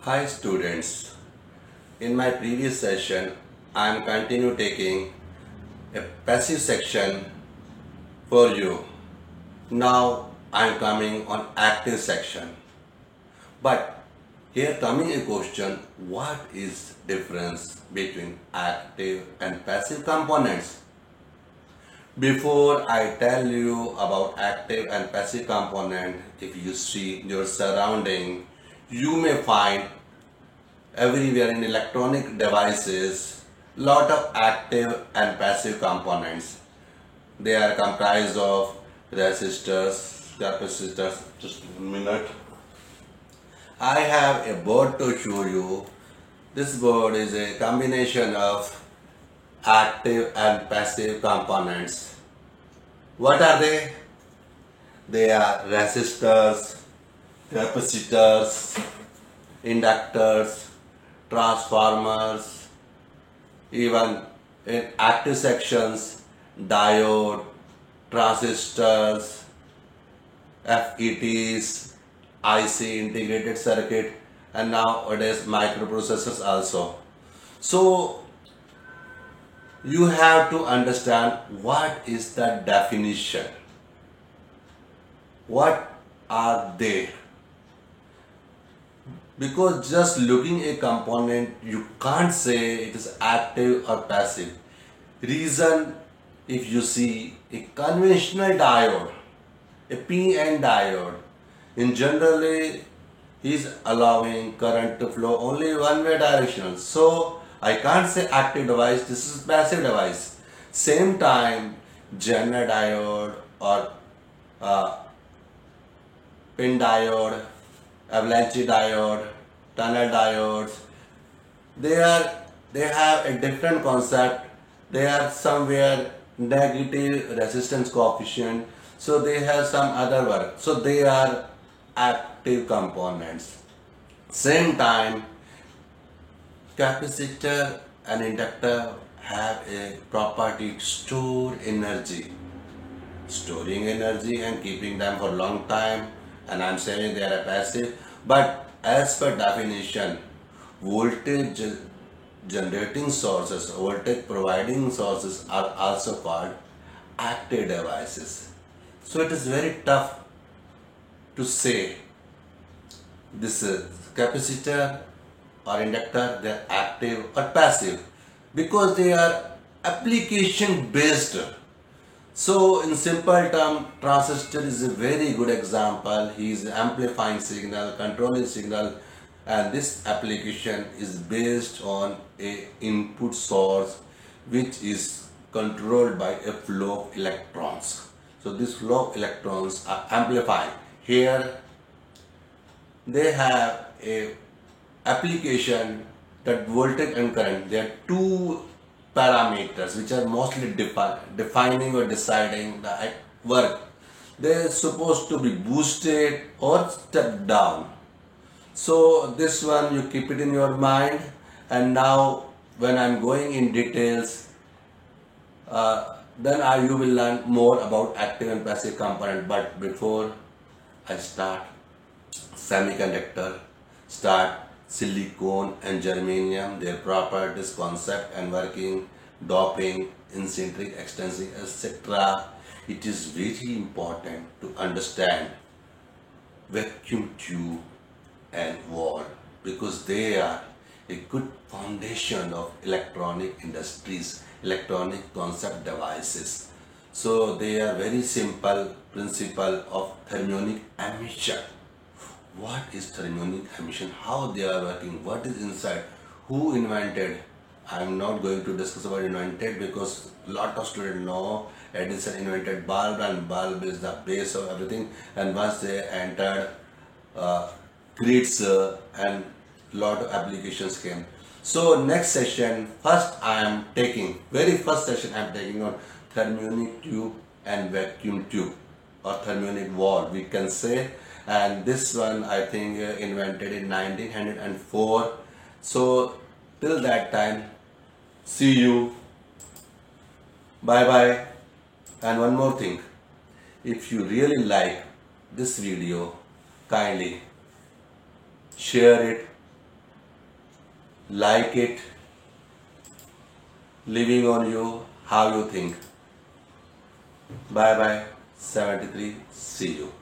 Hi students, in my previous session I am continue taking a passive section for you. Now I am coming on active section. But here coming a question, what is difference between active and passive components? Before I tell you about active and passive component, if you see your surrounding, you may find everywhere in electronic devices lot of active and passive components. They are comprised of resistors, capacitors. Just a minute. I have a board to show you. This board is a combination of active and passive components. What are they? They are resistors, capacitors, inductors, transformers, even in active sections, diode, transistors, FETs, IC integrated circuit, and nowadays microprocessors also. So you have to understand what is the definition. What are they? Because just looking a component, you can't say it is active or passive. Reason, if you see a conventional diode, a PN diode, in generally is allowing current to flow only one way directional. So I can't say active device, this is passive device. Same time, Jenner diode or uh, pin diode, avalanche diode, tunnel diodes, they have a different concept. They are somewhere negative resistance coefficient, so they have some other work. So they are active components. Same time, capacitor and inductor have a property to store energy, storing energy and keeping them for long time, and I'm saying they are passive. But as per definition, voltage generating sources, voltage providing sources are also called active devices. So it is very tough to say this is capacitor or inductor, they are active or passive because they are application based. So in simple term, transistor is a very good example. He is amplifying signal, controlling signal, and this application is based on a input source which is controlled by a flow of electrons. So this flow of electrons are amplified. Here they have a application that voltage and current. There are two parameters which are mostly defining or deciding the work. They are supposed to be boosted or stepped down. So this one you keep it in your mind, and now when I'm going in details, then you will learn more about active and passive component. But before I start, semiconductor, start silicon and germanium, their properties, concept and working, doping, intrinsic, extrinsic, etc. It is very important to understand vacuum tube and wall because they are a good foundation of electronic industries, electronic concept devices. So they are very simple principle of thermionic emission. What is thermionic emission? How they are working? What is inside? Who invented? I am not going to discuss about invented because lot of students know Edison invented bulb, and bulb is the base of everything. And once they entered grids and lot of applications came. So next session, first I am taking, very first session I am taking on thermionic tube and vacuum tube or thermionic wall we can say, and this one I think invented in 1904. So till that time, see you, bye bye. And one more thing, if you really like this video, kindly share it, like it, leaving on you how you think. Bye bye, 73. See you.